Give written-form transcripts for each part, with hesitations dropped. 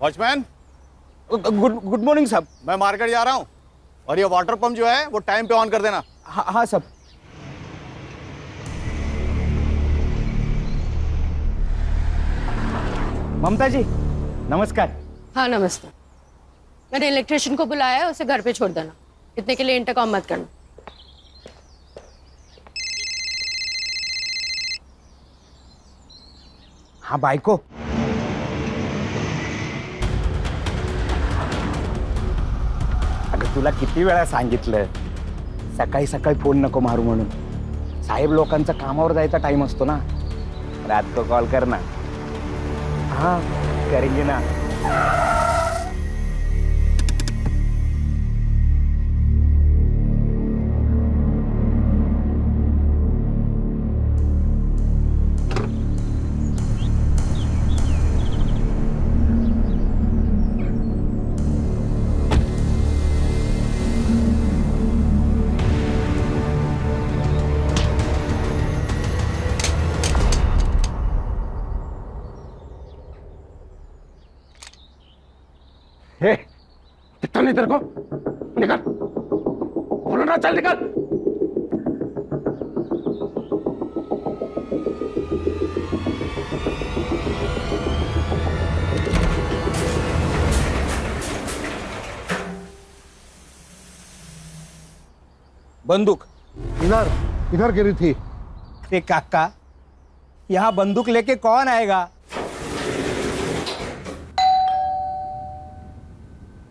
Watchman, good good morning साहब। मैं market जा रहा हूँ और ये वाटर पंप जो है वो टाइम पे ऑन कर देना। हाँ हाँ साहब। ममता जी नमस्कार। हाँ नमस्ते। मैंने इलेक्ट्रिशियन को बुलाया है, उसे घर पे छोड़ देना। इतने के लिए इंटरकॉम मत करना। हाँ बायको, अगं तुला किती वेळा सांगितलं सकाळी सकाळी फोन नको मारू म्हणून. साहेब लोकांचा कामावर जायचा टाइम असतो ना. रात को कॉल कर ना. हाँ करेंगे ना. दिखता नहीं तेरे को? निकल, बोलो ना, चल निकल। बंदूक इधर इधर गिरी थी। ते काका, यहाँ बंदूक लेके कौन आएगा?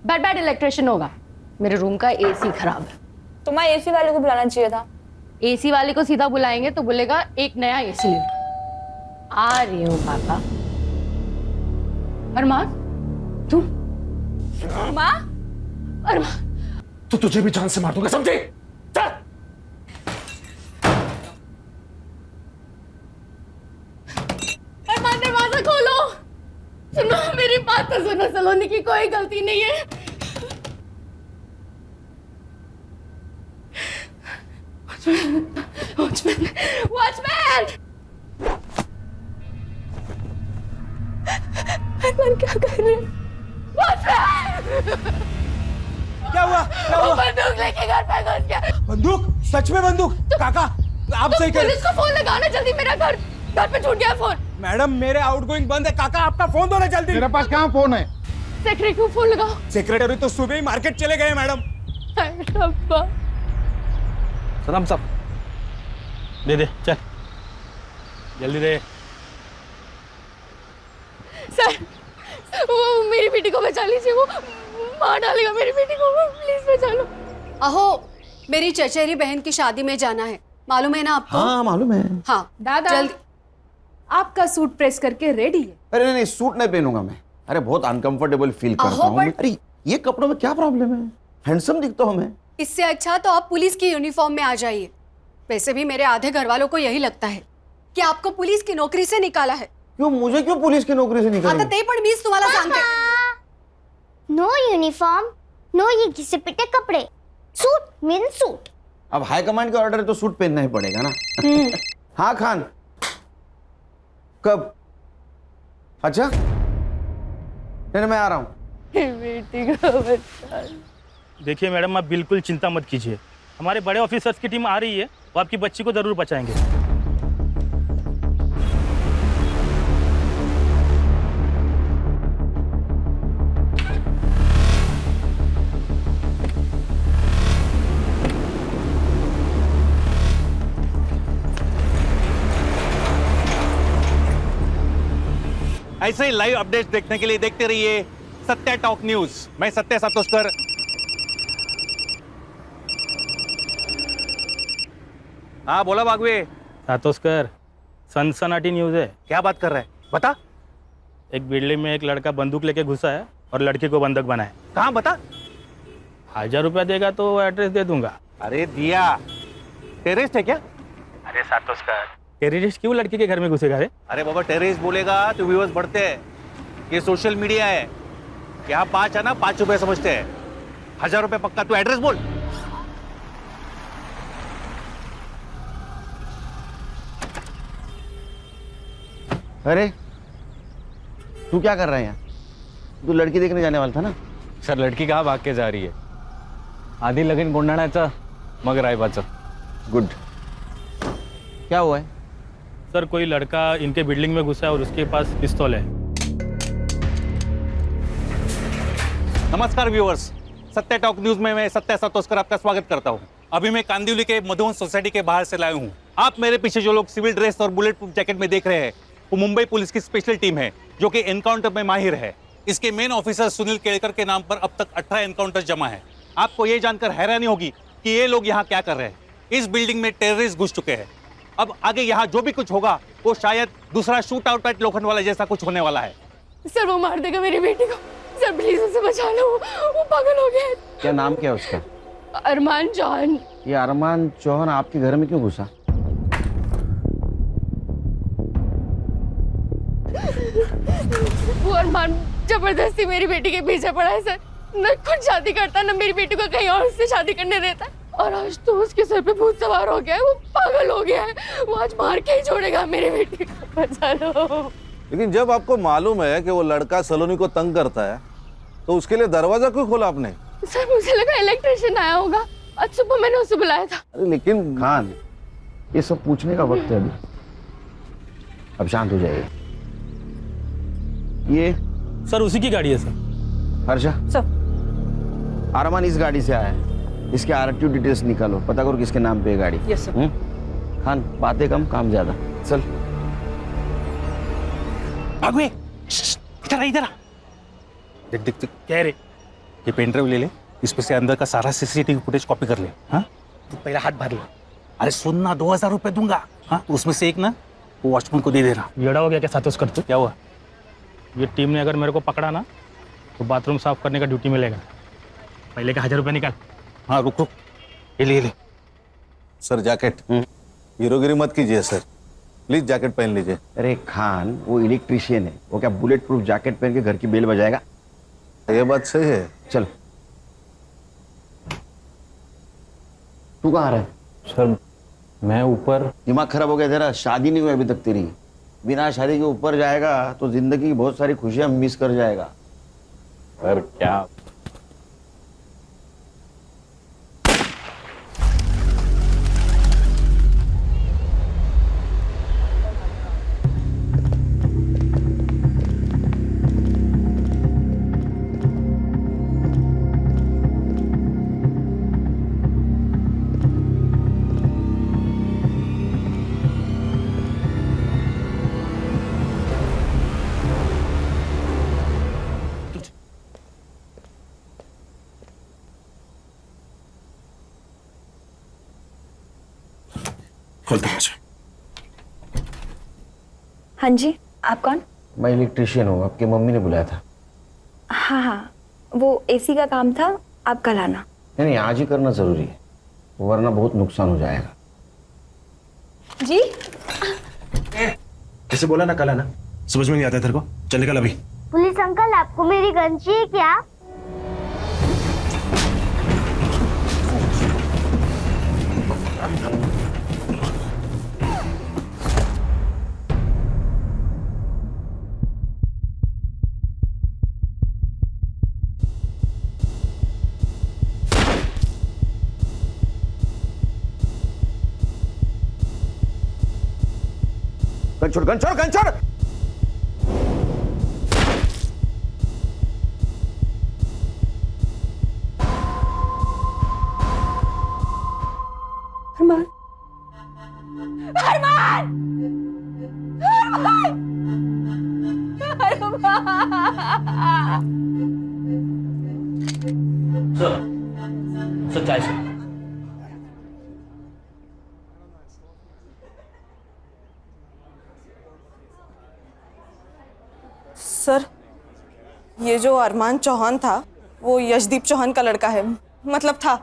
बैड इलेक्ट्रिशियन होगा। मेरे रूम का एसी खराब है। तुम्हें एसी वाले को बुलाना चाहिए था। एसी वाले को सीधा बुलाएंगे तो बोलेगा एक नया एसी ले लो। आ रही हूँ पापा। अरमान, तू? माँ? अरमान, तो तुझे भी जान से मार दूंगा, समझे? चल। अरमान दरवाजा खोलो। सुनो मेरी बात तो सुनो, सलोनी की कोई गलती नहीं है। Watchman, watchman! अरमान क्या कर रहे हैं? वॉचमैन! क्या हुआ? क्या वो हुआ? बंदूक लेके घर पे घुस गया। बंदूक? सच में बंदूक? काका आप सही कह रहे। पुलिस को फोन लगाना जल्दी, मेरा घर पे छूट गया फोन। मैडम मेरे आउटगोइंग बंद है। काका आपका फोन दो ना जल्दी। मेरे पास कहाँ फोन है? सेक्रेटरी को फोन लगाओ। सेक्रेटरी तो सुबह ही मार्केट चले गए मैडम। रब्बा। सलाम साहब, दे दे, चल जल्दी दे। सर, वो मेरी बेटी को बचा लीजिए, वो मार डालेगा मेरी बेटी को, प्लीज बचा लो। अहो, मेरी चचेरी बहन की शादी में जाना है, मालूम है ना आपको? हाँ मालूम है। हाँ दादा, जल्दी। आपका सूट प्रेस करके रेडी है। अरे नहीं, सूट नहीं पहनूंगा मैं। अरे बहुत अनकंफर्टेबल फील करता हूँ। अरे ये कपड़ों में क्या प्रॉब्लम है? हैंडसम दिखता हूँ मैं। इससे अच्छा तो आप पुलिस की यूनिफॉर्म में आ जाइए। वैसे भी मेरे आधे घर वालों को यही लगता है कि आपको पुलिस की नौकरी से निकाला है। क्यों, मुझे क्यों पुलिस की नौकरी से आता निकालेंगे? ते पण मीच तुम्हाला सांगते। नो यूनिफॉर्म, नो ये घिसे पिटे कपड़े, सूट मीन सूट। अब हाई कमांड के ऑर्डर है तो सूट पहनना ही पड़ेगा ना। हाँ खान, कब? अच्छा नहीं, मैं आ रहा हूँ। बेटी को बचा। देखिए मैडम, आप बिल्कुल चिंता मत कीजिए, हमारे बड़े ऑफिसर्स की टीम आ रही है, वो आपकी बच्ची को जरूर बचाएंगे। ऐसे ही लाइव अपडेट्स देखने के लिए देखते रहिए सत्य टॉक न्यूज। मैं सत्य सातोस्कर। हाँ बोला बागवे। सातोस्कर, सनसनाटी न्यूज़ है। क्या बात कर रहा है, बता। एक बिल्डिंग में एक लड़का बंदूक लेके घुसा है और लड़की को बंधक बनाए। कहाँ, बता। 1000 रुपया देगा तो एड्रेस दे दूंगा। अरे दिया, टेररिस्ट है क्या? अरे सातोस्कर, टेररिस्ट क्यों लड़की के घर में घुसेगा रे? अरे बाबा, टेररिस्ट बोलेगा तो व्यूअर्स बढ़ते हैं। ये सोशल मीडिया है, यहाँ 5 है ना, 5 रुपए समझते हैं। 1000 रुपए पक्का, तू एड्रेस बोल। अरे तू क्या कर रहा है यहाँ? तू लड़की देखने जाने वाला था ना? सर लड़की कहाँ भाग के जा रही है? आधी लगीन गोंधळाचं मग रायबाचं. गुड. क्या हुआ है? सर कोई लड़का इनके बिल्डिंग में घुसा है और उसके पास पिस्तौल है. नमस्कार व्यूअर्स, सत्य टॉक न्यूज में मैं सत्य सातोस्कर आपका स्वागत करता हूं. अभी मैं कांदिवली के मधुवन सोसाइटी के बाहर से लाया हूं. आप मेरे पीछे जो लोग सिविल ड्रेस और बुलेट प्रूफ जैकेट में देख रहे हैं वो मुंबई पुलिस की स्पेशल टीम है जो कि एनकाउंटर में माहिर है. इसके मेन ऑफिसर सुनील केलकर के नाम पर अब तक 18 एनकाउंटर जमा है. आपको ये जानकर हैरानी होगी कि ये लोग यहाँ क्या कर रहे हैं. इस बिल्डिंग में टेररिस्ट घुस चुके हैं. अब आगे यहाँ जो भी कुछ होगा वो शायद दूसरा शूट आउट एट लोखंडवाला जैसा कुछ होने वाला है. सर वो मार देगा मेरी बेटी को. सर प्लीज उसे बचा लो, वो पागल हो गया है. क्या नाम क्या है उसका? अरमान चौहान. ये अरमान चौहान आपके घर में क्यों घुसा? वो अरमान जबरदस्ती मेरी बेटी के पीछे पड़ा है सर. न खुद शादी करता न मेरी बेटी को कहीं और से शादी करने देता. और आज तो उसके सर पे भूत सवार हो गया है. वो पागल हो गया है. वो आज मार के ही छोड़ेगा मेरी बेटी को. बचा लो. लेकिन जब आपको मालूम है कि वो लड़का सलोनी को तंग करता है तो उसके लिए दरवाजा क्यों खोला आपने? सर मुझे लगा इलेक्ट्रिशियन आया होगा. आज सुबह मैंने उसे बुलाया था. अरे लेकिन खान, ये सब पूछने का वक्त है अभी. अब शांत हो जाइए. ये सर उसी की गाड़ी है सर. हर्षा, सर. अरमान इस गाड़ी से आया है. इसके आरटीओ डिटेल्स निकालो, पता करो किसके नाम पे है गाड़ी. Yes sir. खान बातें कम काम ज्यादा. चल भागवे, इधर आ, इधर आ. देख देख देख. क्या है रे? ये पेन ड्राइव ले ले, इसमें से अंदर का सारा सीसीटीवी फुटेज कॉपी कर ले. हाँ तू पहला हाथ भर ले. अरे सुन ना, 2000 रुपए दूंगा. हाँ उसमें से एक ना वो वॉचमैन को दे देना. येड़ा हो गया क्या सातोस्कर तू? क्या हुआ? ये टीम ने अगर मेरे को पकड़ा ना तो बाथरूम साफ करने का ड्यूटी मिलेगा. पहले का 1000 रुपये निकाल. हाँ रुक रुक, ये ले ले. Sir jacket. हीरोगिरी मत कीजिए सर, प्लीज जैकेट पहन लीजिए. अरे खान, वो इलेक्ट्रिशियन है. वो क्या बुलेट प्रूफ जैकेट पहन के घर की बेल बजाएगा? ये बात सही है. चल. तू कहाँ रहा है? सर मैं ऊपर. दिमाग खराब हो गया तेरा? शादी नहीं हुई अभी तक तेरी. बिना शादी के ऊपर जाएगा तो जिंदगी की बहुत सारी खुशियां मिस कर जाएगा. सर क्या? हाँ जी, आप कौन? मैं इलेक्ट्रिशियन हूँ. आपकी मम्मी ने बुलाया था. हाँ हाँ, वो एसी का काम था, आप कल आना. नहीं, आज ही करना जरूरी है, वरना बहुत नुकसान हो जाएगा. जी कैसे बोला ना कल आना? समझ में नहीं आता तेरे को? चल निकल अभी. पुलिस अंकल, आपको मेरी गन चाहिए क्या? गन छोड़, गन छोड़, गन छोड़. अरमान. अरमान. अरमान. अरमान. सर चाय सर. सर, ये जो अरमान चौहान था वो यशदीप चौहान का लड़का है. मतलब था.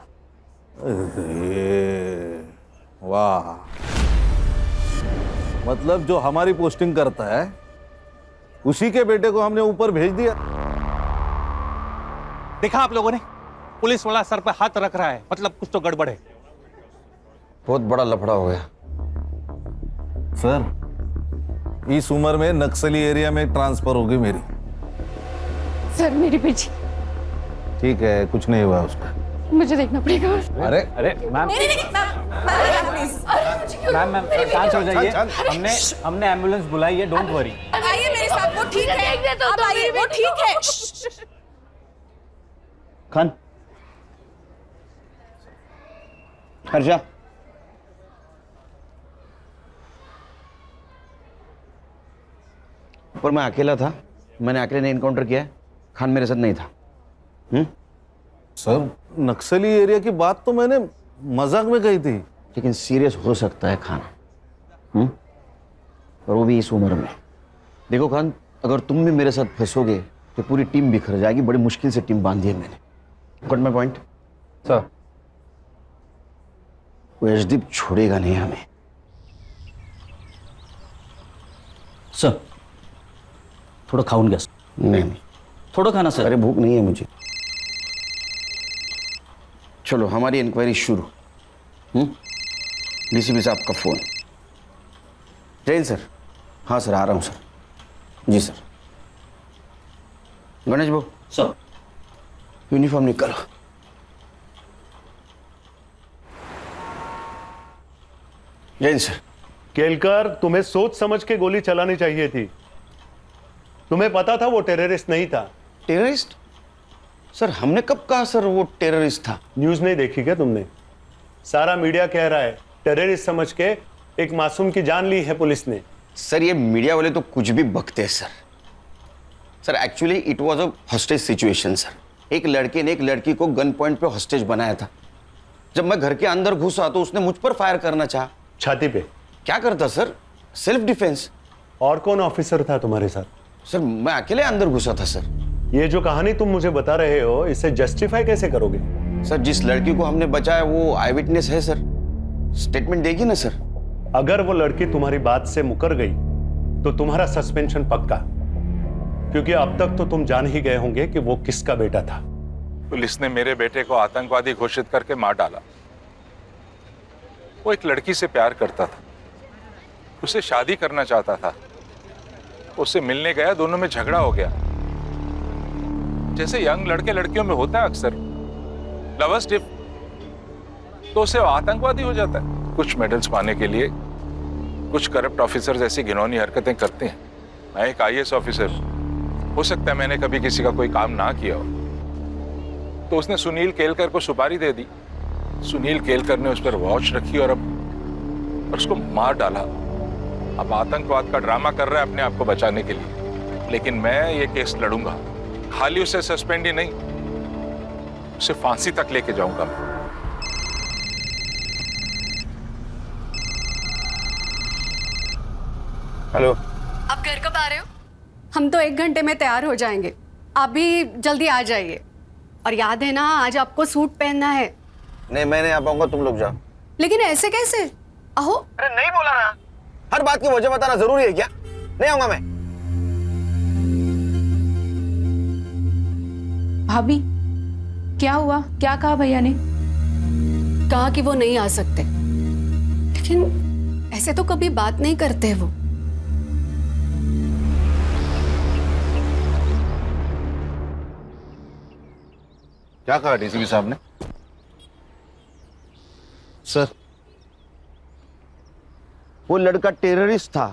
वाह, मतलब जो हमारी पोस्टिंग करता है उसी के बेटे को हमने ऊपर भेज दिया. देखा आप लोगों ने, पुलिस वाला सर पर हाथ रख रहा है, मतलब कुछ तो गड़बड़ है. बहुत बड़ा लफड़ा हो गया. सर इस उम्र में नक्सली एरिया में ट्रांसफर होगी मेरी. सर मेरी बेटी, ठीक है, कुछ नहीं हुआ उसका। मुझे देखना पड़ेगा। अरे अरे मैम मैम शांत हो जाइए। हमने एम्बुलेंस बुलाई है, डोंट वरी। आइए मेरे साथ, वो ठीक है। आप आइए, वो ठीक है। खान, हर्षा, पर मैं अकेला था, मैंने अकेले ने इनकाउंटर किया है, खान मेरे साथ नहीं था। सर, नक्सली एरिया की बात तो मैंने मजाक में कही थी। लेकिन सीरियस हो सकता है खान, और वो भी इस उम्र में। देखो खान, अगर तुम भी मेरे साथ फंसोगे तो पूरी टीम बिखर जाएगी। बड़ी मुश्किल से टीम बांधी है मैंने। Got my point? सर वो यशदीप छोड़ेगा नहीं हमें। सर थोड़ा खाऊन गया। नहीं, थोड़ा खाना सर। अरे भूख नहीं है मुझे। चलो हमारी इंक्वायरी शुरू। डीसीपी साहब का फोन। जैन सर। हाँ सर, आ रहा हूँ सर। जी सर। गणेश भाऊ सर, यूनिफॉर्म निकालो। जैन सर। केलकर, तुम्हें सोच समझ के गोली चलानी चाहिए थी। तुम्हें पता था वो टेररिस्ट नहीं था। टेररिस्ट? सर हमने कब कहा सर वो टेररिस्ट था? न्यूज नहीं देखी क्या तुमने? सारा मीडिया कह रहा है टेररिस्ट समझ के एक मासूम की जान ली है पुलिस ने। सर ये मीडिया वाले तो कुछ भी बकते हैं sir. Sir actually it was a hostage situation sir. एक लड़के ने एक लड़की को गन पॉइंट पे हॉस्टेज बनाया था। जब मैं घर के अंदर घुसा तो उसने मुझ पर फायर करना चाहा। छाती पे? क्या करता सर? Self defence. और कौन ऑफिसर था तुम्हारे साथ? सर मैं अकेले अंदर घुसा था सर। ये जो कहानी तुम मुझे बता रहे हो, इसे जस्टिफाई कैसे करोगे? सर जिस लड़की को हमने बचाया वो आई विटनेस है सर, स्टेटमेंट देगी ना सर। अगर वो लड़की तुम्हारी बात से मुकर गई तो तुम्हारा सस्पेंशन पक्का, क्योंकि अब तक तो तुम जान ही गए होंगे कि वो किसका बेटा था। पुलिस ने मेरे बेटे को आतंकवादी घोषित करके मार डाला। वो एक लड़की से प्यार करता था, उसे शादी करना चाहता था। उससे मिलने गया, दोनों में झगड़ा हो गया। जैसे यंग लड़के लड़कियों में होता है अक्सर, लवर्स डिप, तो उसे आतंकवादी हो जाता है। कुछ मेडल्स पाने के लिए कुछ करप्ट ऑफिसर्स ऐसी घिनौनी हरकतें करते हैं। मैं एक आईएएस ऑफिसर, हो सकता है मैंने कभी किसी का कोई काम ना किया हो, तो उसने सुनील केलकर को सुपारी दे दी। सुनील केलकर ने उस पर वॉच रखी और अब उसको मार डाला। अब आतंकवाद का ड्रामा कर रहा है अपने आप को बचाने के लिए। लेकिन मैं ये केस लड़ूंगा, खाली उसे सस्पेंड ही नहीं, उसे फांसी तक लेके जाऊंगा। हेलो, आप घर कब आ रहे हो? हम तो 1 घंटे में तैयार हो जाएंगे, आप भी जल्दी आ जाइए। और याद है ना, आज आपको सूट पहनना है। नहीं मैं नहीं आ पाऊंगा, तुम लोग जाओ। लेकिन ऐसे कैसे? अहो, अरे नहीं बोला ना, हर बात की वजह बताना जरूरी है क्या? नहीं आऊंगा मैं। भाभी क्या हुआ? क्या कहा भैया ने? कहा कि वो नहीं आ सकते, लेकिन ऐसे तो कभी बात नहीं करते वो। क्या कहा डीसीपी साहब ने? सर वो लड़का टेररिस्ट था,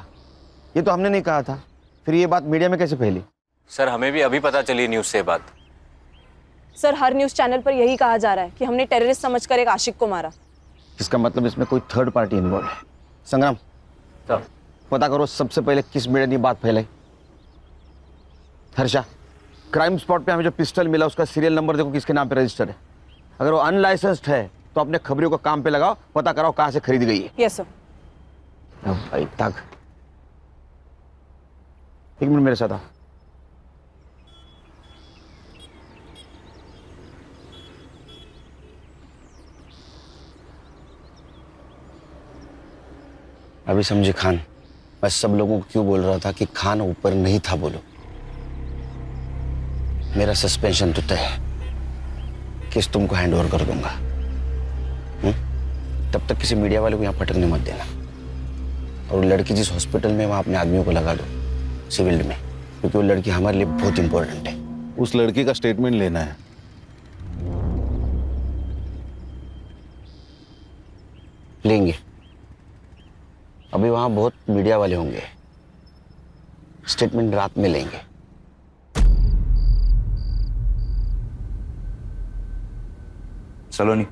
ये तो हमने नहीं कहा था। फिर ये बात मीडिया में कैसे फैली? सर हमें भी अभी पता चली न्यूज़ से बात। सर हर न्यूज चैनल पर यही कहा जा रहा है कि हमने टेररिस्ट समझकर एक आशिक को मारा। इसका मतलब इसमें कोई थर्ड पार्टी इन्वॉल्व है। संग्राम सर पता करो सबसे पहले किस मीडिया ने बात फैलाई। हर्षा, क्राइम स्पॉट पे हमें जो पिस्टल मिला उसका सीरियल नंबर देखो किसके नाम पे रजिस्टर्ड है। अगर वो अनलाइसेंस्ड है तो अपने खबरियों को काम पे लगाओ, पता कराओ कहाँ से खरीद गई है। Yes sir. भाई तक 1 मिनट मेरे साथ आओ। अभी समझे खान, मैं सब लोगों को क्यों बोल रहा था कि खान ऊपर नहीं था। बोलो, मेरा सस्पेंशन तो तय है, केस तुमको हैंड ओवर कर दूंगा। तब तक किसी मीडिया वाले को यहाँ पटकने मत देना। और लड़की जिस हॉस्पिटल में, वहाँ अपने आदमियों को लगा दो सिविल में, क्योंकि वो लड़की हमारे लिए बहुत इंपॉर्टेंट है। उस लड़की का स्टेटमेंट लेना है। लेंगे। अभी वहां बहुत मीडिया वाले होंगे, स्टेटमेंट रात में लेंगे। सलोनी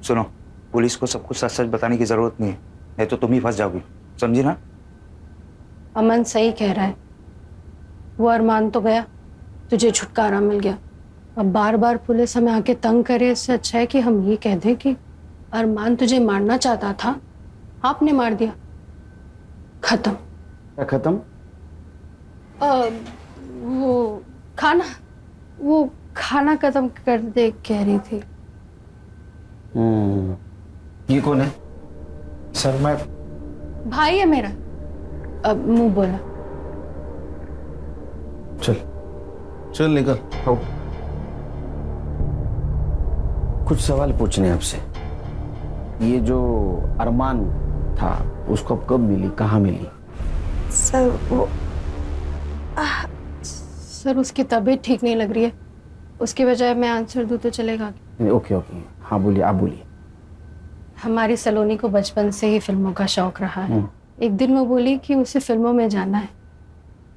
सुनो, पुलिस को सब कुछ सच सच बताने की जरूरत नहीं है, नहीं तो तुम ही फंस जाओगी, समझी ना? अमन सही कह रहा है, वो अरमान तो गया, तुझे छुटकारा मिल गया। अब बार बार पुलिस हमें आके तंग करे, इससे अच्छा है कि हम ये कह दें कि अरमान तुझे मारना चाहता था, आपने मार दिया, खत्म। क्या खत्म? वो खाना खत्म कर दे कह रही थी। ये कौन है? सर मैं भाई है मेरा। अब मुंह बोला। चल चल निकल। आओ। कुछ सवाल पूछने आपसे। ये जो अरमान था उसको अब कब मिली, कहाँ मिली? सर वो सर उसकी तबीयत ठीक नहीं लग रही है, उसकी बजाय मैं आंसर दूं तो चलेगा? ओके ओके, हाँ बोलिए, आप बोलिए। हमारी सलोनी को बचपन से ही फिल्मों का शौक रहा है। एक दिन वो बोली कि उसे फिल्मों में जाना है।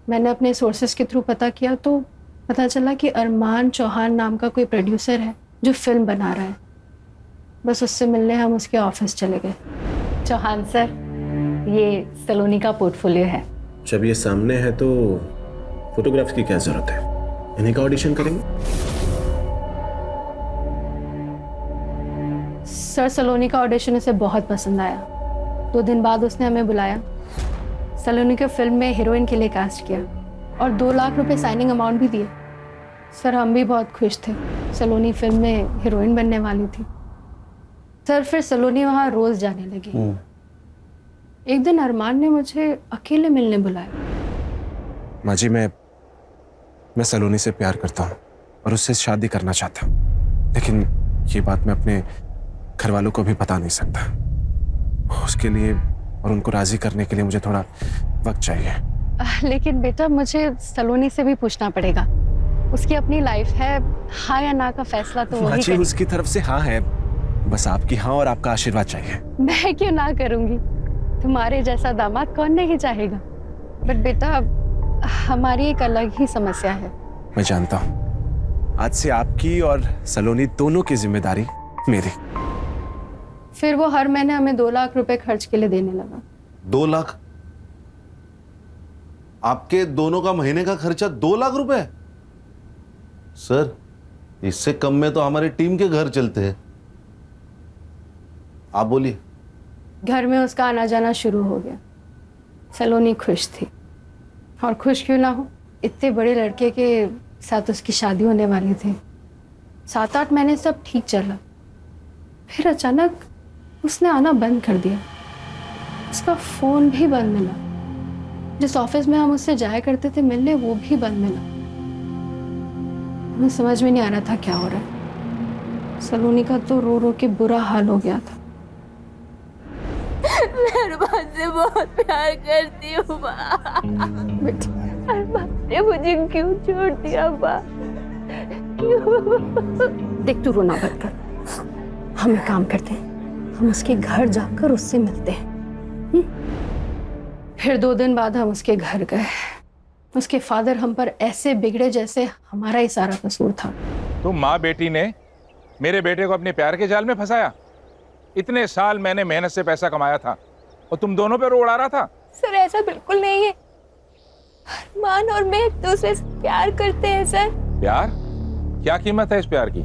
मैंने अपने सोर्सेज के थ्रू पता किया तो पता चला कि अरमान चौहान नाम का कोई प्रोड्यूसर है जो फिल्म बना रहा है। बस उससे मिलने हम उसके ऑफिस चले गए। चौहान सर, ये सलोनी का पोर्टफोलियो है। जब ये सामने है तो फोटोग्राफ्स की क्या जरूरत है, इन्हीं का ऑडिशन करेंगे। सर सलोनी का ऑडिशन उसे बहुत पसंद आया। 2 दिन बाद उसने हमें बुलाया, सलोनी को फिल्म में हीरोइन के लिए कास्ट किया और 2 लाख रुपए साइनिंग अमाउंट भी दिए। सर हम भी बहुत खुश थे, सलोनी फिल्म में हीरोइन बनने वाली थी। सर फिर सलोनी वहाँ रोज जाने लगी। एक दिन अरमान ने मुझे अकेले मिलने बुलाया। माँ जी, मैं सलोनी से प्यार करता हूँ और उससे शादी करना चाहता हूँ, लेकिन ये बात मैं अपने घर वालों को भी बता नहीं सकता। उसके लिए और उनको राजी करने के लिए मुझे थोड़ा वक्त चाहिए। लेकिन बेटा मुझे सलोनी से भी पूछना पड़ेगा, उसकी अपनी लाइफ है, हाँ या ना का फैसला तो वही करेगी। उसकी तरफ से हाँ है, बस आपकी हाँ और आपका आशीर्वाद चाहिए। मैं क्यों ना करूंगी, तुम्हारे जैसा दामाद कौन नहीं चाहेगा। बट बेटा हमारी एक अलग ही समस्या है। मैं जानता हूँ, आज से आपकी और सलोनी दोनों की जिम्मेदारी मेरी। फिर वो हर महीने हमें 2 लाख रुपए खर्च के लिए देने लगा। 2 लाख? आपके दोनों का महीने का खर्चा 2 लाख रुपए? सर इससे कम में तो हमारी टीम के घर चलते हैं। आप बोलिए। घर में उसका आना जाना शुरू हो गया। सलोनी खुश थी, और खुश क्यों ना हो, इतने बड़े लड़के के साथ उसकी शादी होने वाली थी। 7-8 महीने सब ठीक चला, फिर अचानक उसने आना बंद कर दिया। उसका फोन भी बंद मिला, जिस ऑफिस में हम उससे जाया करते थे मिलने वो भी बंद मिला। हमें समझ में नहीं आ रहा था क्या हो रहा है। सलोनी का तो रो रो के बुरा हाल हो गया था। मैं अरमान से बहुत प्यार करती हूँ माँ। अरमान ने मुझे क्यों छोड़ दिया माँ? क्यों? देख तू रोना बंद कर, हम एक काम करते हैं, हम उसके घर जाकर उससे मिलते हैं। फिर 2 दिन बाद हम उसके घर गए। उसके फादर हम पर ऐसे बिगड़े जैसे हमारा ही सारा कसूर था। तो माँ बेटी ने मेरे बेटे को अपने प्यार के जाल में फंसाया। इतने साल मैंने मेहनत से पैसा कमाया था और तुम दोनों पे रो उड़ा रहा था। सर ऐसा बिल्कुल नहीं है, अरमान और मैं एक दूसरे से प्यार करते हैं सर। प्यार? क्या कीमत है इस प्यार की?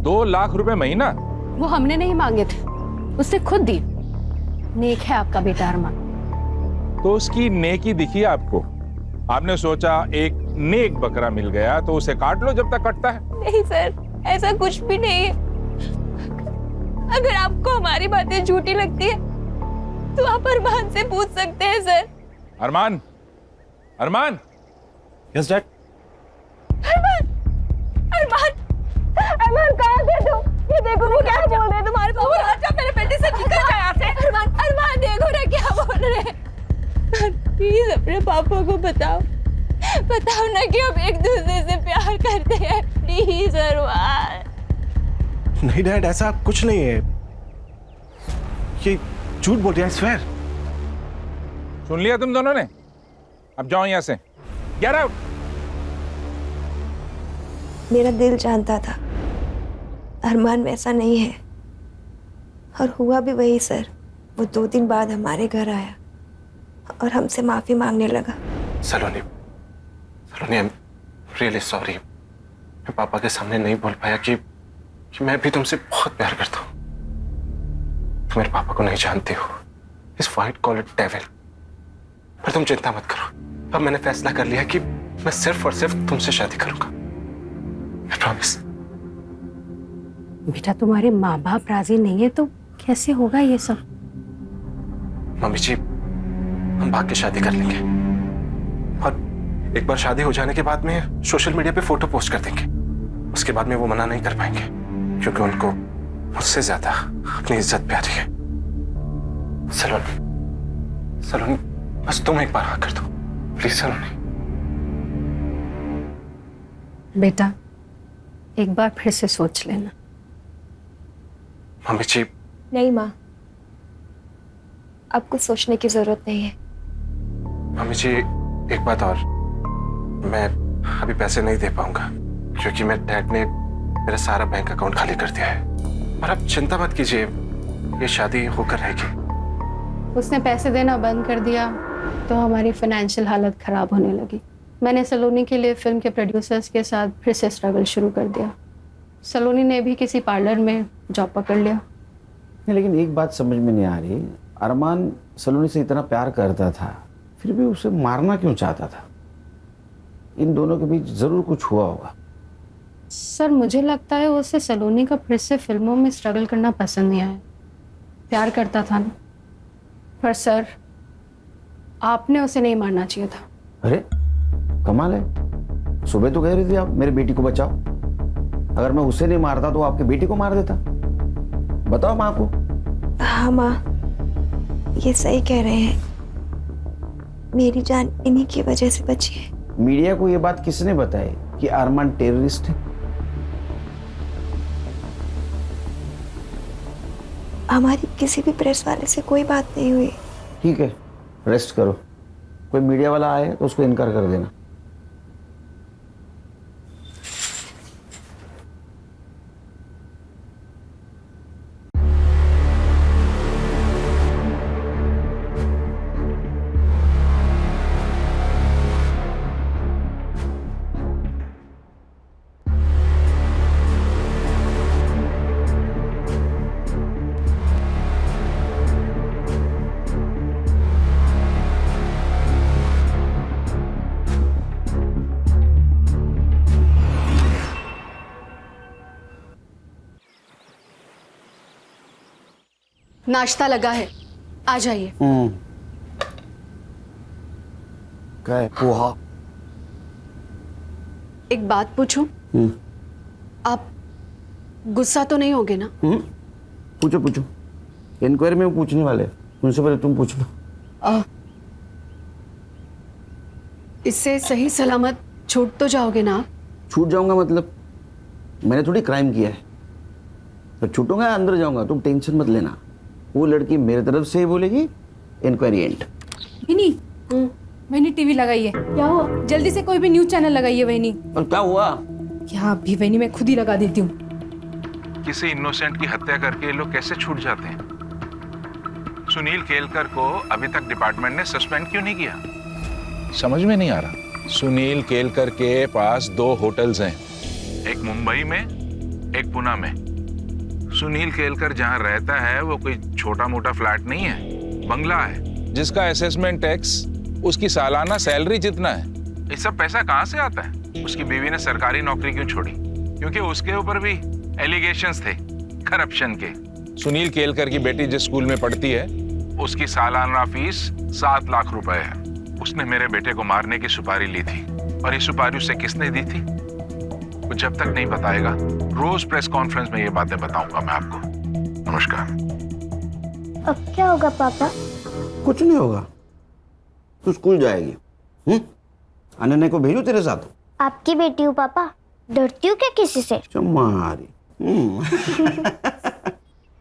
2 लाख रुपए महीना? वो हमने नहीं मांगे थे, उसने खुद दी। नेक है आपका बेटा अरमान। तो उसकी नेकी दिखी आपको? आपने सोचा एक नेक बकरा मिल गया तो उसे काट लो जब तक कटता है। नहीं सर, ऐसा कुछ भी नहीं है। अगर आपको हमारी बातें झूठी लगती है तो आप अरमान से पूछ सकते हैं sir. Arman, Arman. Yes dad. Arman, Arman, Arman कहाँ थे तुम? ये देखो वो क्या बोल रहे हैं तुम्हारे पापा। अच्छा मेरे बेटे से निकल जा यहाँ से। अरमान, अरमान देखो ना क्या बोल रहे हैं। प्लीज अपने पापा को बताओ बताओ ना कि हम एक दूसरे से प्यार करते हैं, प्लीज अरमान। नहीं डैड, ऐसा कुछ नहीं है, ये झूठ बोल रही है, आई स्वेयर। सुन लिया तुम दोनों ने? अब जाओ यहां से, गेट आउट। मेरा दिल जानता था अरमान वैसा नहीं है, और हुआ भी वही सर। वो 2 दिन बाद हमारे घर आया और हमसे माफी मांगने लगा। सलोनी, सलोनी, आई एम रियली सॉरी। मैं पापा के सामने नहीं बोल पाया कि मैं भी तुमसे बहुत प्यार करता हूँ। तुम मेरे पापा को नहीं जानती हो, इस वाइट कॉलर डेविल। पर तुम चिंता मत करो, अब मैंने फैसला कर लिया कि मैं सिर्फ और सिर्फ तुमसे शादी करूंगा। I promise. बेटा, तुम्हारे माँ बाप राजी नहीं है तो कैसे होगा ये सब? मम्मी जी, हम भाग के शादी कर लेंगे, और एक बार शादी हो जाने के बाद में सोशल मीडिया पे फोटो पोस्ट कर देंगे। उसके बाद में वो मना नहीं कर पाएंगे, क्योंकि उनको मुझसे ज्यादा अपनी इज्जत प्यारी है। सलोनी, सलोनी, बस तुम एक बार हाँ कर दो प्लीज। सलोनी बेटा, एक बार फिर से सोच लेना। मम्मी जी। नहीं माँ, अब कुछ सोचने की जरूरत नहीं है। मम्मी जी, एक बात और, मैं अभी पैसे नहीं दे पाऊंगा, क्योंकि मेरे डैड ने मेरा सारा बैंक अकाउंट खाली कर दिया है। और आप चिंता मत कीजिए, ये शादी होकर रहेगी। उसने पैसे देना बंद कर दिया तो हमारी फाइनेंशियल हालत खराब होने लगी। मैंने सलोनी के लिए फिल्म के प्रोड्यूसर्स के साथ फिर से स्ट्रगल शुरू कर दिया। सलोनी ने भी किसी पार्लर में जॉब पकड़ लिया। नहीं, लेकिन एक बात समझ में नहीं आ रही, अरमान सलोनी से इतना प्यार करता था, फिर भी उसे मारना क्यों चाहता था? इन दोनों के बीच जरूर कुछ हुआ होगा। सर, मुझे लगता है उसे सलोनी का फिर से फिल्मों में स्ट्रगल करना पसंद नहीं आया। प्यार करता था ना। पर सर, आपने उसे नहीं मारना चाहिए था। अरे कमाल है, सुबह तो कह रही थी आप मेरी बेटी को बचाओ। अगर मैं उसे नहीं मारता तो आपकी बेटी को मार देता। बताओ माँ को। हाँ माँ, ये सही कह रहे हैं, मेरी जान इन्हीं की वजह से बची है। मीडिया को ये बात किसने बताई कि अरमान टेररिस्ट है? हमारी किसी भी प्रेस वाले से कोई बात नहीं हुई। ठीक है, रेस्ट करो। कोई मीडिया वाला आए तो उसको इनकार कर देना। नाश्ता लगा है, आ जाइए। क्या है? पोहा। एक बात पूछूं? आप गुस्सा तो नहीं होगे ना? पूछो पूछो, इंक्वायरी में वो पूछने वाले, उनसे पहले तुम पूछ लो। इससे सही सलामत छूट तो जाओगे ना? छूट जाऊंगा मतलब? मैंने थोड़ी क्राइम किया है तो छूटूंगा, अंदर जाऊंगा। तुम टेंशन मत लेना, वो लड़की मेरे तरफ से ही बोलेगी, इंक्वायरी एंड। वहीनी, वहीनी टीवी लगाइए। क्या हुआ? जल्दी से कोई भी न्यूज चैनल लगाइए वहीनी। और क्या हुआ? क्या अभी वहीनी मैं खुद ही लगा देती हूँ। किसी इनोसेंट की हत्या करके ये लोग कैसे छूट जाते हैं? सुनील केलकर को अभी तक डिपार्टमेंट ने सस्पेंड क्यों नहीं किया? समझ में नहीं आ रहा। सुनील केलकर के पास 2 होटल्स हैं, एक मुंबई में, एक पुणे में। सुनील केलकर जहां रहता है वो कोई छोटा मोटा फ्लैट नहीं है, बंगला है, जिसका असेसमेंट टैक्स उसकी सालाना सैलरी जितना है। ये सब पैसा कहां से आता है? उसकी बीवी ने सरकारी नौकरी क्यों छोड़ी? क्योंकि उसके ऊपर भी एलिगेशंस थे करप्शन के। सुनील केलकर की बेटी जिस स्कूल में पढ़ती है उसकी सालाना फीस 7 लाख रुपए है। उसने मेरे बेटे को मारने की सुपारी ली थी, और ये सुपारी उसे किसने दी थी वो जब तक नहीं बताएगा, रोज प्रेस कॉन्फ्रेंस में ये बातें बताऊंगा मैं आपको। नमस्कार। अब क्या होगा पापा? कुछ नहीं होगा, तू स्कूल जाएगी। अनन्या को भेजू तेरे साथ? आपकी बेटी हूँ पापा, डरती हूँ क्या किसी से? चमारी।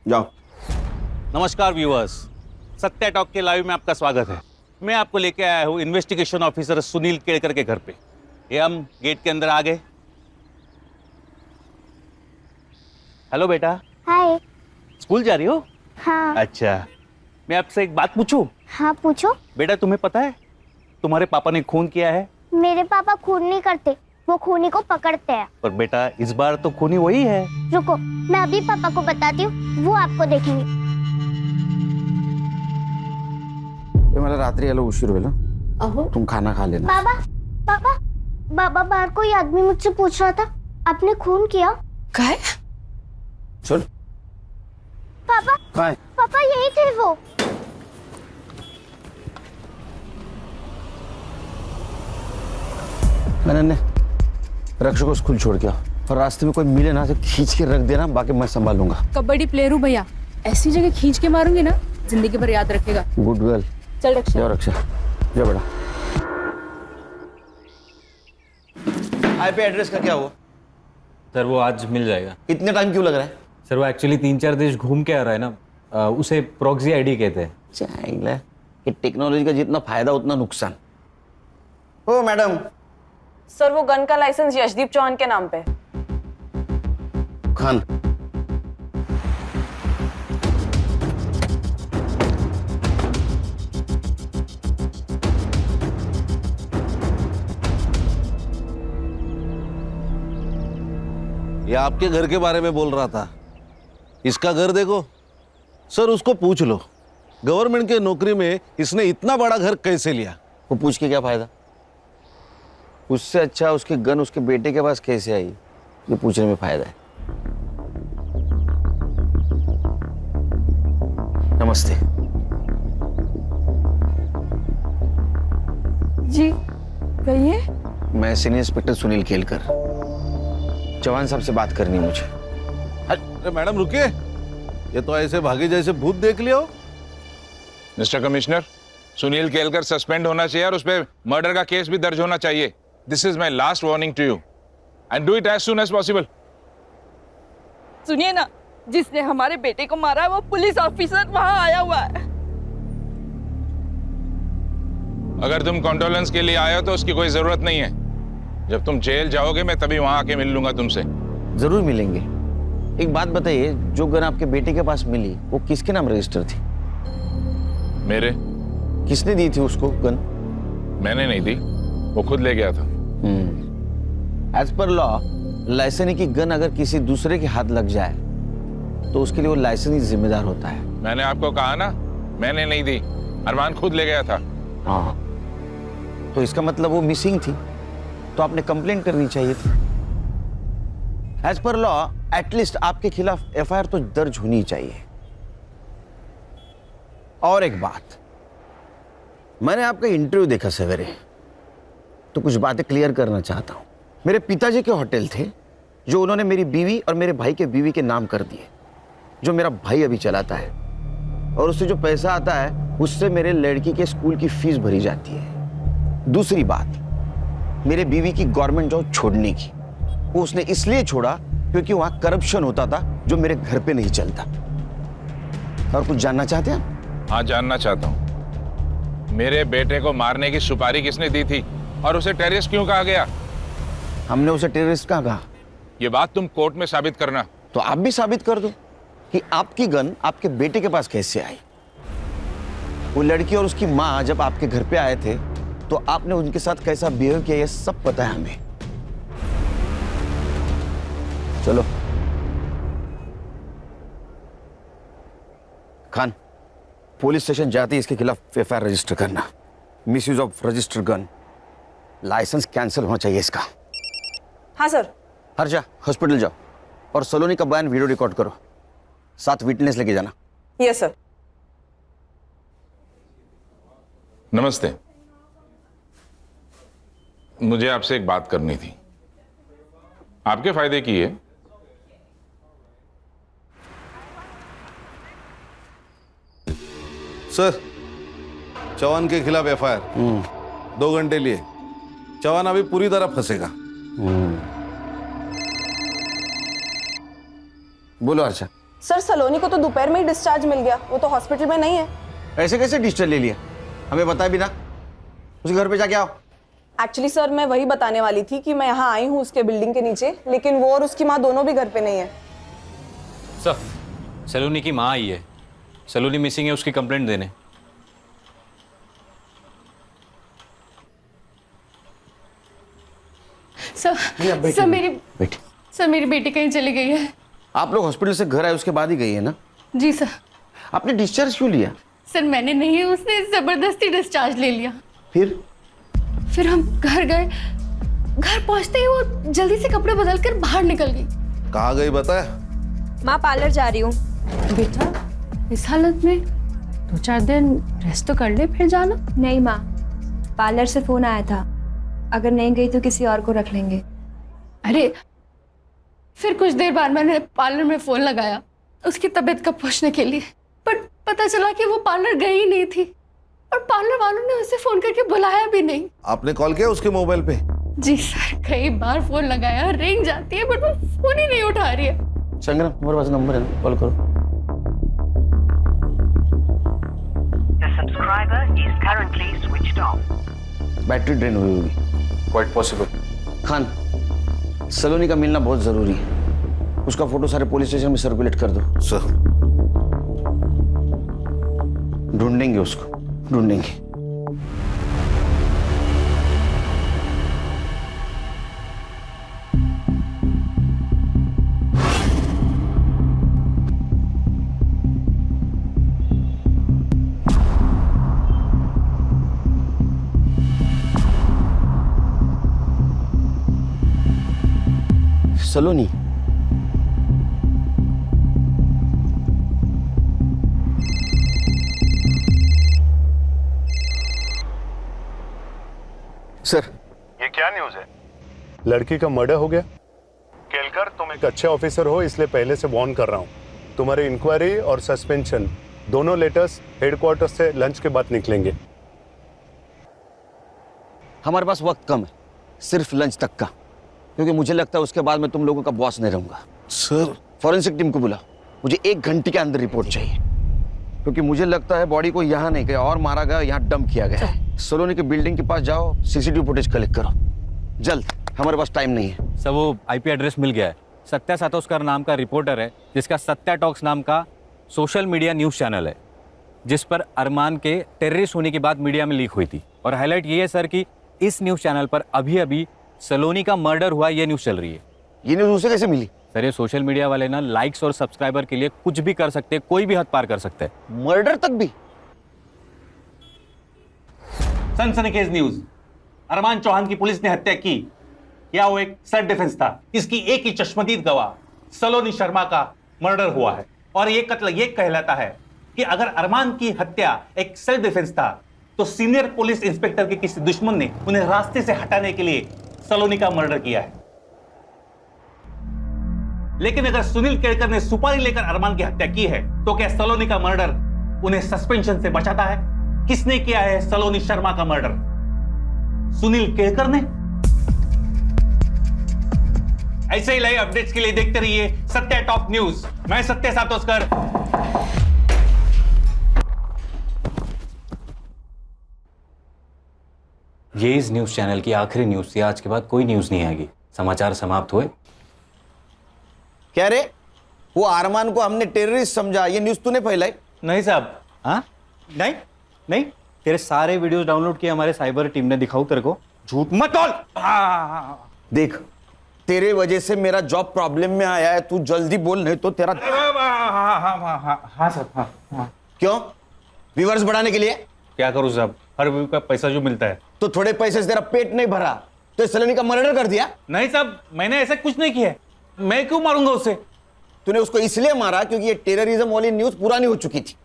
जाओ। नमस्कार व्यूअर्स, सत्या टॉक के लाइव में आपका स्वागत है। मैं आपको लेके आया हूँ इन्वेस्टिगेशन ऑफिसर सुनील केड़कर के घर पे। ये हम गेट के अंदर आ गए। हेलो बेटा। हाय। स्कूल जा रही हो? हाँ। अच्छा, मैं आपसे एक बात पूछूं? हाँ पूछो। बेटा तुम्हें पता है तुम्हारे पापा ने खून किया है? मेरे पापा खून नहीं करते, वो खूनी को पकड़ते हैं। पर बेटा इस बार तो खूनी वही है। रुको, मैं अभी पापा को बताती हूँ, वो आपको देखेंगे। ये मला रात्री आलो उशीर होईल हं? अहो तुम खाना खा लेना। बाबा पापा, बाबा बाहर कोई आदमी मुझसे पूछ रहा था, आपने खून किया? काय? सुन। पापा काय? पापा यही थे वो। अनन्या, रक्ष को स्कूल छोड़ के आओ और रास्ते में कोई मिले ना तो खींच के रख देना, बाकी मैं संभालूंगा। कबड्डी प्लेयर हूँ भैया, ऐसी जगह खींच के मारूंगी ना जिंदगी भर याद रखेगा। Good girl. चल रक्षा। जाओ रक्षा, जाओ बेटा। आईपी एड्रेस का क्या हुआ? सर वो आज मिल जाएगा। इतने टाइम क्यों लग रहा है? सर वो एक्चुअली 3-4 देश घूम के आ रहा है ना, उसे प्रॉक्सी आईडी कहते हैं। चाहिए कि टेक्नोलॉजी का जितना फायदा उतना नुकसान। ओ मैडम। सर वो गन का लाइसेंस यशदीप चौहान के नाम पे। खान। ये आपके घर के बारे में बोल रहा था। इसका घर देखो सर, उसको पूछ लो गवर्नमेंट के नौकरी में इसने इतना बड़ा घर कैसे लिया। वो पूछ के क्या फायदा? उससे अच्छा उसकी गन उसके बेटे के पास कैसे आई, ये पूछने में फायदा है। नमस्ते। जी कहिए। मैं सीनियर इंस्पेक्टर सुनील केलकर, चौहान साहब से बात करनी है मुझे। अरे मैडम रुकिए, ये तो ऐसे भागे जैसे भूत देख लिया हो। Mister commissioner, Sunil Kelkar suspend होना चाहिए और उस पर मर्डर का केस भी दर्ज होना चाहिए। This is my last warning to you and do it as soon as possible. सुनिए ना, जिसने हमारे बेटे को मारा है वो पुलिस ऑफिसर वहां आया हुआ है। अगर तुम कॉन्डोलेंस के लिए आए हो तो उसकी कोई जरूरत नहीं है। जब तुम जेल जाओगे मैं तभी वहां आके मिल लूंगा तुमसे। जरूर मिलेंगे। एक बात बताइए, जो गन आपके बेटे के पास मिली वो किसके नाम रजिस्टर थी? मेरे। किसने दी थी उसको गन? मैंने नहीं दी, वो खुद ले गया था। एज पर लॉ, लाइसेंस की गन अगर किसी दूसरे के हाथ लग जाए तो उसके लिए वो लाइसेंस ही जिम्मेदार होता है। मैंने आपको कहा ना, मैंने नहीं दी, अरमान खुद ले गया था। हाँ, तो इसका मतलब वो मिसिंग थी, तो आपने कंप्लेंट करनी चाहिए थी। एज पर लॉ एटलीस्ट आपके खिलाफ एफआईआर तो दर्ज होनी चाहिए। और एक बात, मैंने आपका इंटरव्यू देखा सवेरे, तो कुछ बातें क्लियर करना चाहता हूं। मेरे पिताजी के होटल थे जो उन्होंने मेरी बीवी और मेरे भाई के बीवी के नाम कर दिए, जो मेरा भाई अभी चलाता है, और उससे जो पैसा आता है उससे मेरे लड़की के स्कूल की फीस भरी जाती है। दूसरी बात, मेरे बीवी की गवर्नमेंट जॉब छोड़ने की, वो उसने इसलिए छोड़ा क्योंकि वहां करप्शन होता था जो मेरे घर पे नहीं चलता। और कुछ जानना चाहते हैं? हाँ, जानना चाहता हूं। मेरे बेटे को मारने की सुपारी किसने दी थी और उसे टेररिस्ट क्यों कहा गया? हमने उसे टेररिस्ट कहाँ कहा? ये बात तुम कोर्ट में साबित करना। तो आप भी साबित कर दो कि आपकी गन आपके बेटे के पास कैसे आई। वो लड़की और उसकी माँ जब आपके घर पे आए थे तो आपने उनके साथ कैसा बिहेव किया, ये सब पता है हमें। चलो खान, पुलिस स्टेशन जाते ही इसके खिलाफ एफआईआर रजिस्टर करना। Misuse of register gun, licence cancel होना चाहिए इसका। हाँ सर। हर्षा, हॉस्पिटल जाओ और सलोनी का बयान वीडियो रिकॉर्ड करो, साथ विटनेस लेके जाना। Yes sir. नमस्ते, मुझे आपसे एक बात करनी थी, आपके फायदे की है। सर, चौहान के खिलाफ एफआईआर 2 घंटे लिए, चौहान अभी पूरी तरह फंसेगा। बोलो अर्षा। सर सलोनी को तो दोपहर में ही डिस्चार्ज मिल गया, वो तो हॉस्पिटल में नहीं है। ऐसे कैसे डिस्चार्ज ले लिया, हमें बताया भी ना। उसके घर पे जाके आओ। एक्चुअली सर मैं वही बताने वाली थी कि मैं यहाँ आई हूँ उसके बिल्डिंग के नीचे, लेकिन वो और उसकी माँ दोनों भी घर पे नहीं है। सर सलोनी की माँ आई है, सलोनी मिसिंग है, उसकी कंप्लेंट देने। सर मेरी बेटी कहीं चली गई है। आप लोग हॉस्पिटल से घर आए उसके बाद ही गई है ना? जी सर। आपने डिस्चार्ज क्यों लिया? सर मैंने नहीं, उसने जबरदस्ती डिस्चार्ज ले लिया। फिर हम घर गए, घर पहुंचते ही वो जल्दी से कपड़े बदल कर बाहर निकल गई। कहाँ गई बता? माँ पार्लर जा रही हूँ। बेटा इस हालत में 2-4 दिन रेस्ट तो कर ले फिर जाना। नहीं माँ, पार्लर से फोन आया था, अगर नहीं गई तो किसी और को रख लेंगे। अरे फिर कुछ देर बाद मैंने पार्लर में फोन लगाया उसकी तबीयत का पूछने के लिए, पर पता चला कि वो पार्लर गई ही नहीं थी और पार्लर वालों ने उसे फोन करके बुलाया भी नहीं। आपने कॉल किया उसके मोबाइल पे? जी सर, कई बार फोन लगाया, रिंग जाती है बट वो फोन ही नहीं उठा रही है। संग्राम हमारे पास नंबर है ना, कॉल करो। बैटरी ड्रेन हुई होगी। Quite possible. खान, सलोनी का मिलना बहुत जरूरी है, उसका फोटो सारे पुलिस स्टेशन में सर्कुलेट कर दो। सर ढूंढेंगे उसको, ढूंढेंगे। सलोनी, सर ये क्या न्यूज है? लड़की का मर्डर हो गया। केलकर, तुम एक अच्छे ऑफिसर हो इसलिए पहले से वार्न कर रहा हूँ। तुम्हारी इंक्वायरी और सस्पेंशन दोनों लेटर्स हेडक्वार्टर से लंच के बाद निकलेंगे। हमारे पास वक्त कम है, सिर्फ लंच तक का, क्योंकि मुझे लगता है उसके बाद मैं तुम लोगों का बॉस नहीं रहूंगा। सर फॉरेंसिक टीम को बुलाओ, मुझे 1 घंटे के अंदर रिपोर्ट चाहिए, क्योंकि मुझे लगता है बॉडी को यहाँ नहीं गया और मारा गया, यहाँ डंप किया गया है। सलोनी के बिल्डिंग के पास जाओ, सीसीटीवी फुटेज कलेक्ट करो जल्द, हमारे पास टाइम नहीं है। सब वो आईपी एड्रेस मिल गया है। सत्या सातोस्कर नाम का रिपोर्टर है जिसका सत्या टॉक्स नाम का सोशल मीडिया न्यूज़ चैनल है, जिस पर अरमान के टेररिस्ट होने की बात मीडिया में लीक हुई थी। और हाईलाइट ये है सर कि इस न्यूज़ चैनल पर अभी अभी सलोनी का मर्डर हुआ, ये न्यूज़ चल रही है। ये न्यूज़ उसे कैसे मिली? सर ये सोशल मीडिया वाले ना लाइक्स और सब्सक्राइबर के लिए कुछ भी कर सकते हैं, कोई भी हद पार कर सकते हैं। मर्डर तक भी? सनसनीखेज न्यूज। अरमान चौहान की पुलिस ने हत्या की, क्या वो एक सेल्फ डिफेंस था? इसकी एक ही चश्मदीद गवाह सलोनी शर्मा का मर्डर हुआ है और ये कत्ल ये कहलाता है कि अगर अरमान की हत्या एक सेल्फ डिफेंस था तो सीनियर पुलिस इंस्पेक्टर के किसी दुश्मन ने उन्हें रास्ते से हटाने के लिए सलोनी का मर्डर किया है। लेकिन अगर सुनील केड़कर ने सुपारी लेकर अरमान की हत्या की है तो क्या सलोनी का मर्डर उन्हें सस्पेंशन से बचाता है? किसने किया है सलोनी शर्मा का मर्डर? सुनील केड़कर ने? ऐसे ही लाइव अपडेट्स के लिए देखते रहिए सत्या टॉप न्यूज। मैं सत्या सातोस्कर। ये इस न्यूज़ चैनल की आखिरी न्यूज़ थी, आज के बाद कोई न्यूज़ नहीं आएगी। समाचार समाप्त हुए। क्या रे, वो अरमान को हमने टेररिस्ट समझा, ये न्यूज़ तूने फैलाई? नहीं साहब। हाँ नहीं नहीं, तेरे सारे वीडियोस डाउनलोड किए हमारे साइबर टीम ने। दिखाऊं तेरे को? झूठ मत बोल। देख, तेरे वजह से मेरा जॉब प्रॉब्लम में आया है, तू जल्दी बोल नहीं तो तेरा। हाँ सर, हाँ। क्यों? व्यूअर्स बढ़ाने के लिए? क्या करूं साहब, हर व्यू का पैसा जो मिलता है। तो थोड़े पैसे से तेरा पेट नहीं भरा तो सलोनी का मर्डर कर दिया? नहीं साहब, मैंने ऐसा कुछ नहीं किया। मैं क्यों मारूंगा उसे? तूने उसको इसलिए मारा क्योंकि ये टेररिज्म वाली न्यूज पुरानी हो चुकी थी।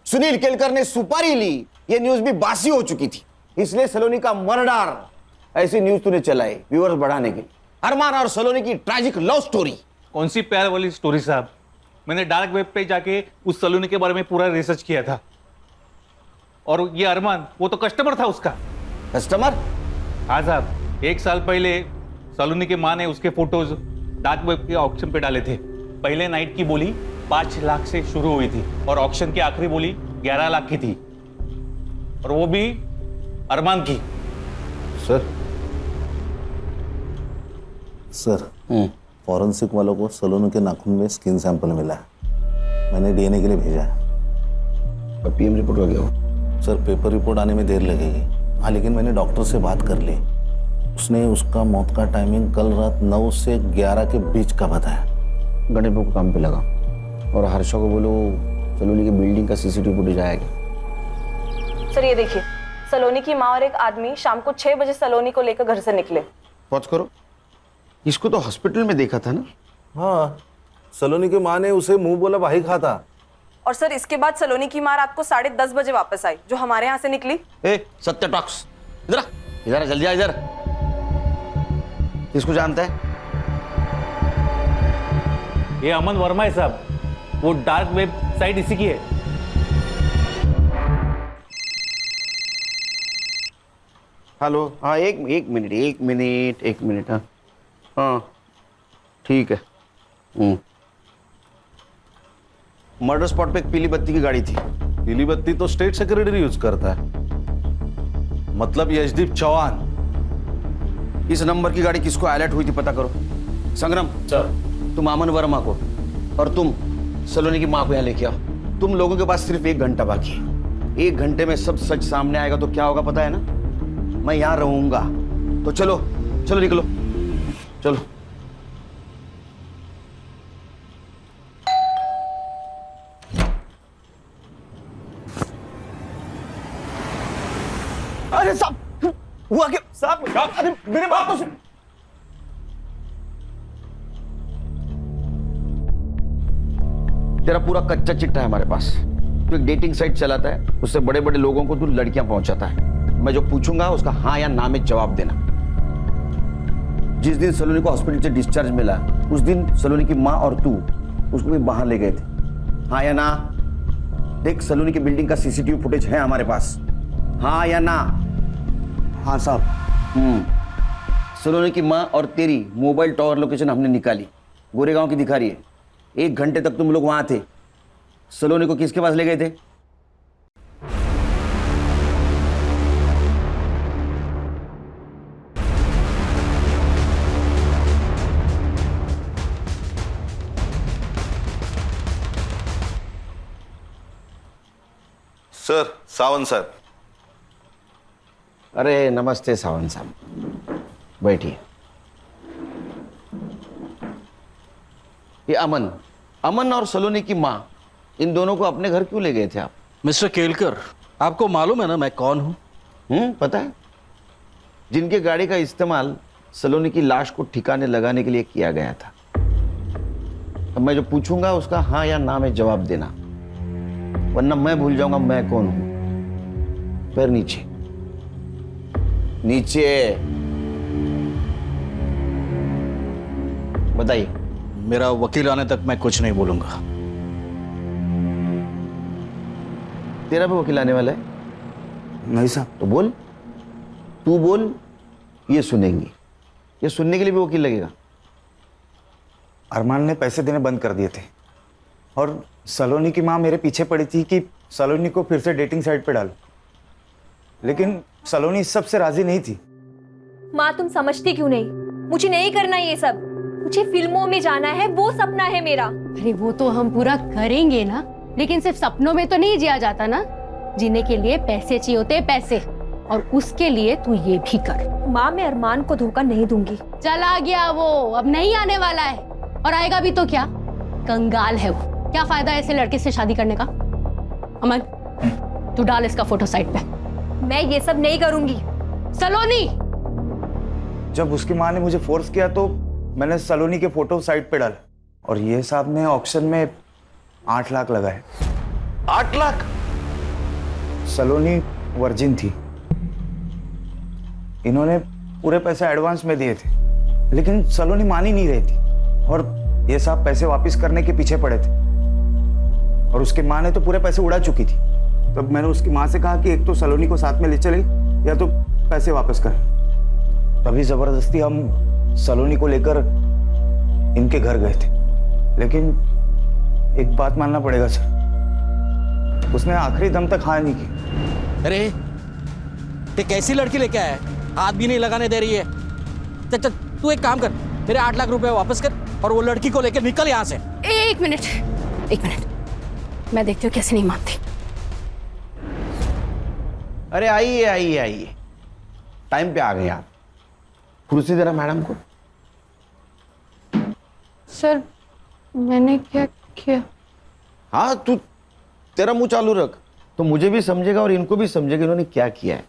सुनील केलकर ने सुपारी ली, ये न्यूज भी बासी हो चुकी थी, इसलिए सलोनी का मर्डर ऐसी न्यूज तूने चलाई व्यूअर्स बढ़ाने के लिए। अरमान और सलोनी की ट्रैजिक लव स्टोरी। कौन सी प्यार वाली स्टोरी साहब? मैंने डार्क वेब पे जाके उस सलोनी के बारे में पूरा रिसर्च किया था। और ये अरमान, वो तो कस्टमर था उसका। कस्टमर? हाँ साहब, 1 साल पहले सलोनी की माँ ने उसके फोटोज डार्क वेब के ऑक्शन पे डाले थे। पहले नाइट की बोली 5 लाख से शुरू हुई थी और ऑक्शन की आखिरी बोली 11 लाख की थी, और वो भी अरमान की। सर फॉरेंसिक वालों को सलोनी के नाखून में स्किन सैंपल मिला है। मैंने डीएनए के लिए भेजा है। और पीएम रिपोर्ट हो गया हो? सर पेपर रिपोर्ट आने में देर लगेगी। हाँ, लेकिन मैंने डॉक्टर से बात कर ली। उसने उसका मौत का टाइमिंग कल रात 9 से 11 के बीच का बताया। गणेश को काम पे लगा और हर्षा को बोलो सलोनी की बिल्डिंग का सीसीटीवी फुटेज आएगा। सर ये देखिए, सलोनी की माँ और एक आदमी शाम को 6 बजे सलोनी को लेकर घर से निकले। पॉज करो, इसको तो हॉस्पिटल में देखा था ना? हाँ, सलोनी की माँ ने उसे मुंह बोला भाई खाता। और सर इसके बाद सलोनी की माँ रात को 10:30 बजे वापस आई, जो हमारे यहाँ से निकली। सत्य टॉक्स, इधर इधर जल्दी आ इधर। किसको जानता है? ये अमन वर्मा है साहब, वो डार्क वेब साइट इसी की है। हेलो, हाँ एक मिनट। हाँ ठीक है। मर्डर स्पॉट पे एक पीली बत्ती की गाड़ी थी। पीली बत्ती तो स्टेट सेक्रेटरी यूज करता है, मतलब यशदीप चौहान। इस नंबर की गाड़ी किसको अलर्ट हुई थी पता करो। संग्राम सर, तुम अमन वर्मा को और तुम सलोनी की माँ को यहाँ लेके आओ। तुम लोगों के पास सिर्फ 1 घंटा बाकी है। 1 घंटे में सब सच सामने आएगा तो क्या होगा पता है ना? मैं यहाँ रहूंगा। तो चलो चलो निकलो, चलो। अरे साहब, हुआ क्या साहब? अरे मेरे बात तो सुन। तेरा पूरा कच्चा चिट्ठा है हमारे पास। तू एक डेटिंग साइट चलाता है, उससे बड़े बड़े लोगों को तू लड़कियां पहुंचाता है। मैं जो पूछूंगा उसका हाँ या ना में जवाब देना। जिस दिन सलोनी को हॉस्पिटल से डिस्चार्ज मिला, उस दिन सलोनी की माँ और तू उसको भी बाहर ले गए थे, हाँ या ना? देख, सलोनी की बिल्डिंग का सीसीटीवी फुटेज है हमारे पास, हाँ या ना? हाँ साहब। सलोनी की माँ और तेरी मोबाइल टावर लोकेशन हमने निकाली, गोरेगांव की दिखा रही है। 1 घंटे तक तुम लोग वहां थे। सलोनी को किसके पास ले गए थे? सर, सावंत साहब। अरे नमस्ते सावंत साहब, बैठिए। ये अमन और सलोनी की माँ, इन दोनों को अपने घर क्यों ले गए थे आप? मिस्टर केलकर, आपको मालूम है ना मैं कौन हूं? पता है। जिनके गाड़ी का इस्तेमाल सलोनी की लाश को ठिकाने लगाने के लिए किया गया था। अब मैं जो पूछूंगा उसका हाँ या ना में जवाब देना, वरना मैं भूल जाऊंगा मैं कौन हूं। पैर नीचे, नीचे। बताइए। मेरा वकील आने तक मैं कुछ नहीं बोलूंगा। तेरा भी वकील आने वाला है? नहीं साहब। तो बोल, तू बोल, ये सुनेंगे। ये सुनने के लिए भी वकील लगेगा? अरमान ने पैसे देने बंद कर दिए थे और सलोनी की माँ मेरे पीछे पड़ी थी कि सलोनी को फिर से डेटिंग साइट पे डालो, लेकिन सलोनी इस सब से राजी नहीं थी। माँ तुम समझती क्यों नहीं? मुझे नहीं करना ये सब। मुझे फिल्मों में जाना है, वो सपना है मेरा। अरे वो तो हम पूरा करेंगे ना, लेकिन सिर्फ सपनों में तो नहीं जिया जाता ना। जीने के लिए पैसे चाहिए होते हैं, पैसे। और उसके लिए तू ये भी कर। माँ मैं अरमान को धोखा नहीं दूंगी। चला गया वो, अब नहीं आने वाला है। और आएगा भी तो क्या, कंगाल है वो। क्या फायदा ऐसे लड़के से शादी करने का? अमन तू डाल इसका फोटो साइट पे। मैं ये सब नहीं करूंगी। सलोनी, जब उसकी माँ ने मुझे फोर्स किया तो मैंने सलोनी के फोटो साइट पे डाला और ये साहब ने ऑक्शन में 8 लाख लगाए। 8 लाख? सलोनी वर्जिन थी। इन्होंने पूरे पैसे एडवांस में दिए थे, लेकिन सलोनी मान ही नहीं रही थी और ये साहब पैसे वापस करने के पीछे पड़े थे। और उसकी माँ ने तो पूरे पैसे उड़ा चुकी थी। तब मैंने उसकी माँ से कहा कि एक तो सलोनी को साथ में ले चले या तो पैसे वापस कर। तभी जबरदस्ती हम सलोनी को लेकर इनके घर गए थे। लेकिन एक बात मानना पड़ेगा सर, उसने आखिरी दम तक हाँ नहीं की। अरे ये कैसी लड़की लेके आया है, हाथ भी नहीं लगाने दे रही है। चल चल तू एक काम कर, मेरे 8 लाख रुपए वापस कर और वो लड़की को लेकर निकल यहाँ से। एक मिनट, मैं देखती हूँ कैसे नहीं मानती। अरे आइए आइए आइए, टाइम पे आ गए आप। कुर्सी देना मैडम को। सर मैंने क्या किया? हाँ तू, तेरा मुंह चालू रख तो मुझे भी समझेगा और इनको भी समझेगा इन्होंने क्या किया है।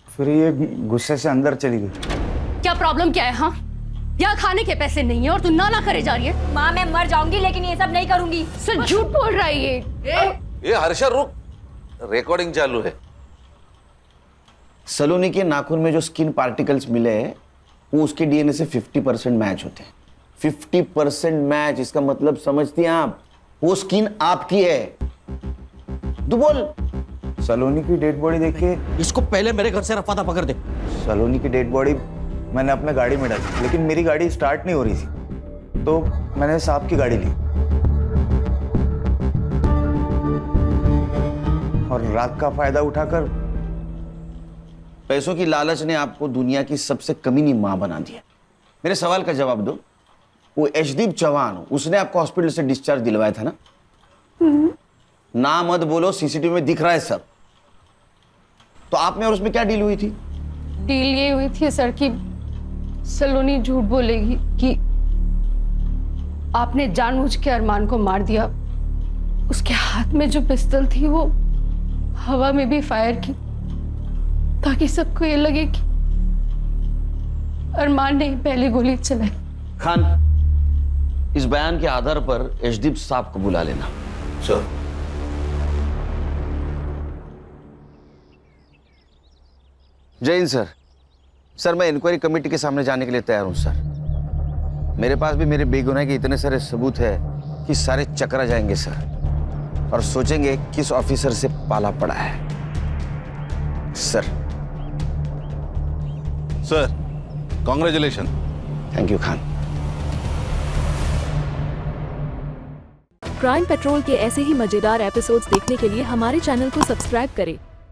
फिर ये गुस्से से अंदर चली गई। क्या प्रॉब्लम क्या है? हाँ, यहाँ खाने के पैसे नहीं है और तू ना करे जा रही है। माँ मैं मर जाऊंगी लेकिन ये सब नहीं करूंगी। सर झूठ बोल रहा है ये। ये हर्षा रुक, रिकॉर्डिंग चालू है। सलोनी के नाखून में जो स्किन पार्टिकल्स मिले हैं वो उसके डीएनए से 50% मैच होते हैं। 50% मैच, इसका मतलब समझती हैं आप, वो स्किन आपकी है। तू बोल। सलोनी की डेड बॉडी देख के इसको पहले मेरे घर से रफा दफा कर दे। सलोनी की डेड बॉडी मैंने अपने गाड़ी में डाली, लेकिन मेरी गाड़ी स्टार्ट नहीं हो रही थी तो मैंने साहब की गाड़ी ली और रात का फायदा उठाकर पैसों की लालच ने आपको दुनिया की सबसे कमीनी मां बना दिया। मेरे सवाल का जवाब दो, वो यशदीप चौहान, उसने आपको हॉस्पिटल से डिस्चार्ज दिलवाया था ना? ना मत बोलो, सीसीटीवी में दिख रहा है सब। तो आप में और उसमें क्या डील हुई थी? डील ये हुई थी सर कि सलोनी झूठ बोलेगी कि आपने जानबूझ के अरमान को मार दिया। उसके हाथ में जो पिस्तौल थी वो हवा में भी फायर की ताकि सबको ये लगे कि अरमान ने पहली गोली चलाई। खान, इस बयान के आधार पर यशदीप साहब को बुला लेना। सर। जय हिंद सर। सर मैं इंक्वायरी कमेटी के सामने जाने के लिए तैयार हूं सर। मेरे पास भी मेरे बेगुनाही के इतने सारे सबूत है कि सारे चकरा जाएंगे सर और सोचेंगे किस ऑफिसर से पाला पड़ा है। Sir. Sir congratulation. Thank you Khan. Crime petrol के ऐसे ही मजेदार एपिसोड्स देखने के लिए हमारे चैनल को सब्सक्राइब करें